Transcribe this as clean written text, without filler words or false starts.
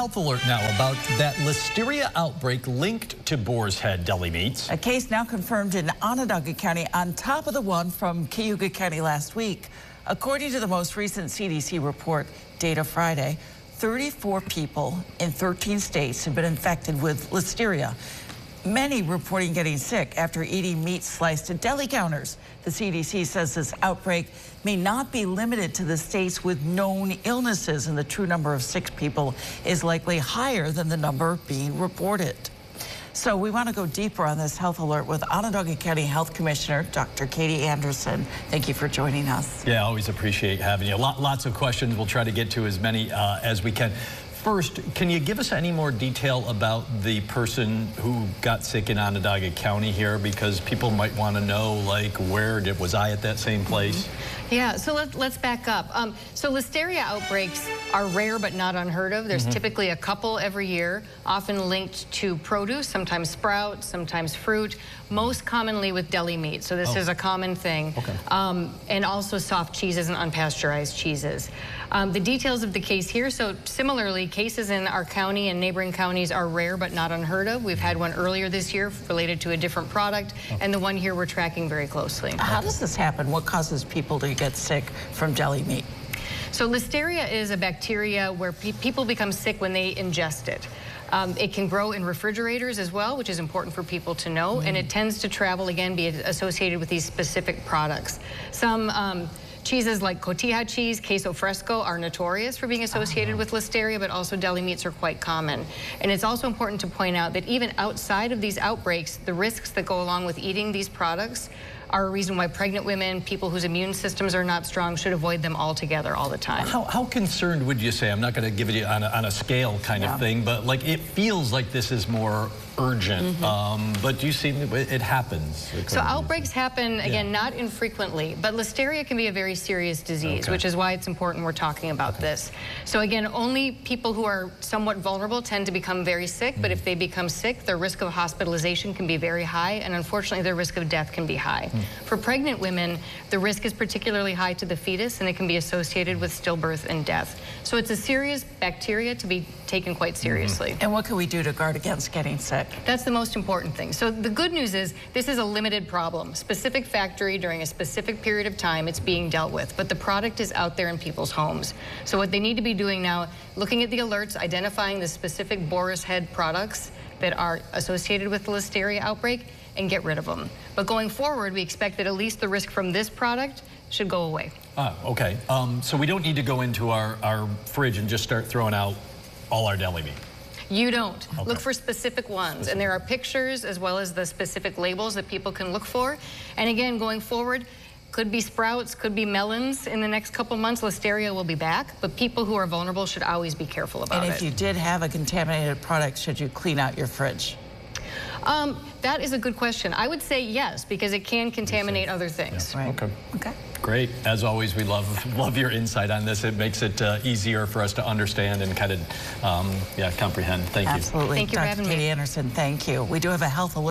health alert now about that Listeria outbreak linked to Boar's Head deli meats. A case now confirmed in Onondaga County on top of the one from Cayuga County last week. According to the most recent CDC report, data Friday, 34 people in 13 states have been infected with Listeria. Many reporting getting sick after eating meat sliced at deli counters. The CDC says this outbreak may not be limited to the states with known illnesses, and the true number of sick people is likely higher than the number being reported. So we want to go deeper on this health alert with Onondaga County Health Commissioner, Dr. Katie Anderson. Thank you for joining us. Yeah, always appreciate having you. Lots of questions. We'll try to get to as many as we can. First, can you give us any more detail about the person who got sick in Onondaga County here? Because people might want to know, like, was I at that same place? Yeah, so let's back up. So Listeria outbreaks are rare but not unheard of. There's typically a couple every year, often linked to produce, sometimes sprouts, sometimes fruit, most commonly with deli meat. So this is a common thing. Okay. And also soft cheeses and unpasteurized cheeses. The details of the case here, so similarly, cases in our county and neighboring counties are rare but not unheard of. We've had one earlier this year related to a different product, and the one here we're tracking very closely. How does this happen? What causes people to get sick from deli meat? So Listeria is a bacteria where people become sick when they ingest it. It can grow in refrigerators as well, which is important for people to know, and it tends to travel, again, be associated with these specific products. Some cheeses like cotija cheese, queso fresco are notorious for being associated with Listeria, but also deli meats are quite common. And it's also important to point out that even outside of these outbreaks, the risks that go along with eating these products are a reason why pregnant women, people whose immune systems are not strong, should avoid them altogether all the time. How concerned would you say? I'm not going to give it on a scale kind of thing, but like it feels like this is more urgent. But do you see it happens? So outbreaks happen, again, not infrequently, but Listeria can be a very serious disease, which is why it's important we're talking about this. So again, only people who are somewhat vulnerable tend to become very sick, but if they become sick, their risk of hospitalization can be very high, and unfortunately their risk of death can be high. For pregnant women, the risk is particularly high to the fetus, and it can be associated with stillbirth and death. So it's a serious bacteria to be taken quite seriously. And what can we do to guard against getting sick? That's the most important thing. So the good news is this is a limited problem. Specific factory during a specific period of time, it's being dealt with, but the product is out there in people's homes. So what they need to be doing now, looking at the alerts, identifying the specific Boar's Head products that are associated with the Listeria outbreak, and get rid of them. But going forward, we expect that at least the risk from this product should go away. Okay. So we don't need to go into our fridge and just start throwing out all our deli meat. You don't. Look for specific ones. And there are pictures as well as the specific labels that people can look for. And again, going forward, could be sprouts, could be melons in the next couple months. Listeria will be back, but people who are vulnerable should always be careful about it. And if you did have a contaminated product, should you clean out your fridge? That is a good question. I would say yes, because it can contaminate other things. Yeah. Right. Okay. Great. As always, we love your insight on this. It makes it easier for us to understand and kind of comprehend. Thank you. Absolutely. Thank you for having me. Dr. Katie Anderson, thank you. We do have a health alert.